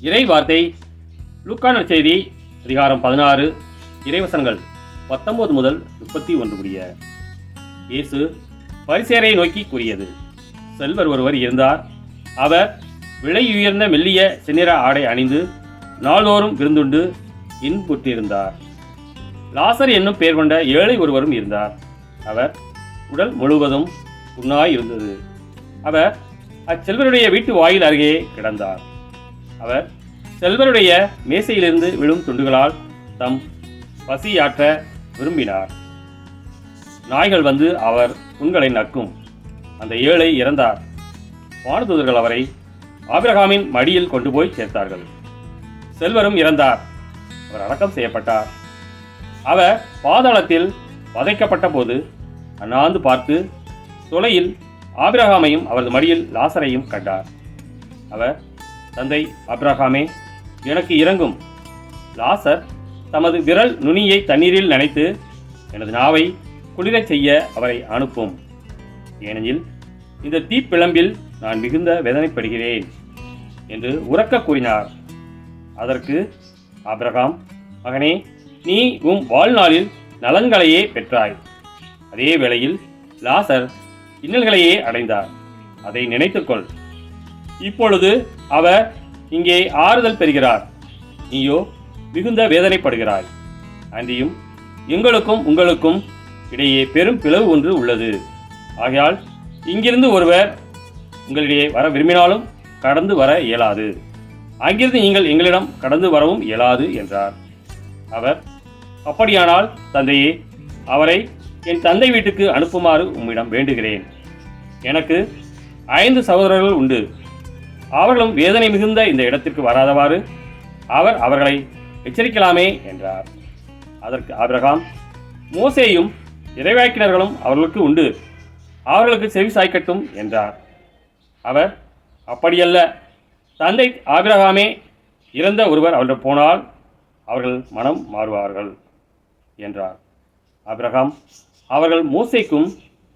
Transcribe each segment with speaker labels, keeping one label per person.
Speaker 1: இறை வார்த்தை லூக்கா நற்செய்தி அதிகாரம் 16 இறைவசனங்கள் 19 முதல் 31 முடிய. இயேசு பரிசேயரை நோக்கி கூறியது: செல்வர் ஒருவர் இருந்தார். அவர் விலையுயர்ந்த மெல்லிய செந்நிற ஆடை அணிந்து நாள்தோறும் விருந்துண்டு இன்புற்றிருந்தார். லாசர் என்னும் பெயர் கொண்ட ஏழை ஒருவரும் இருந்தார். அவர் உடல் முழுவதும் புண்ணாய் இருந்தது. அவர் அச்செல்வருடைய வீட்டு வாயில் அருகே கிடந்தார். அவர் செல்வருடைய மேசையிலிருந்து விழும் துண்டுகளால் தம் பசியாற்ற விரும்பினார். நாய்கள் வந்து அவர் புண்களை நக்கும். அந்த ஏழை இறந்தார். வானதூதர்கள் அவரை ஆபிரகாமின் மடியில் கொண்டு போய் சேர்த்தார்கள். செல்வரும் இறந்தார். அவர் அடக்கம் செய்யப்பட்டார். அவர் பாதாளத்தில் வதைக்கப்பட்ட போது அண்ணாந்து பார்த்து தொலையில் ஆபிரகாமையும் அவரது மடியில் லாசரையும் கண்டார். அவர், தந்தை ஆபிரகாமே, எனக்கு இரங்கும். லாசர் தமது விரல் நுனியை தண்ணீரில் நனைத்து எனது நாவை குளிரச் செய்ய அவரை அனுப்பும். ஏனெனில் இந்த தீப்பிழம்பில் நான் மிகுந்த வேதனைப்படுகிறேன் என்று உரக்க கூறினார். அதற்கு ஆபிரகாம், மகனே, நீ உம் வாழ்நாளில் நலன்களையே பெற்றாய். அதே வேளையில் லாசர் இன்னல்களையே அடைந்தார். அதை நினைத்துக்கொள். இப்பொழுது அவர் இங்கே ஆறுதல் பெறுகிறார், நீயோ மிகுந்த வேதனைப்படுகிறாய். அன்றியும் எங்களுக்கும் உங்களுக்கும் இடையே பெரும் பிளவு ஒன்று உள்ளது. ஆகையால் இங்கிருந்து ஒருவர் உங்களிடையே வர விரும்பினாலும் கடந்து வர இயலாது. அங்கிருந்து நீங்கள் எங்களிடம் கடந்து வரவும் இயலாது என்றார். அவர், அப்படியானால் தந்தையே, அவரை என் தந்தை வீட்டுக்கு அனுப்புமாறு உம்மிடம் வேண்டுகிறேன். எனக்கு 5 சகோதரர்கள் உண்டு. அவர்களும் வேதனை மிகுந்த இந்த இடத்திற்கு வராதவாறு அவர் அவர்களை எச்சரிக்கலாமே என்றார். அதற்கு ஆபிரகாம், மோசேயும் இறைவாக்கினர்களும் அவர்களுக்கு உண்டு, அவர்களுக்கு செவி சாய்க்கட்டும் என்றார். அவர், அப்படியல்ல, தந்தை ஆபிரகாமே இறந்த ஒருவர் அவர்கள் போனால் அவர்கள் மனம் மாறுவார்கள் என்றார். ஆபிரகாம், அவர்கள் மோசேக்கும்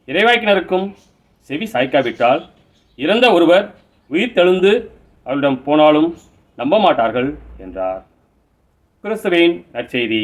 Speaker 1: இறைவாக்கினருக்கும் செவி சாய்க்காவிட்டால் இறந்த ஒருவர் உயிர் தெழுந்து அவரிடம் போனாலும் நம்ப மாட்டார்கள் என்றார். கிறிஸ்துவின் நற்செய்தி.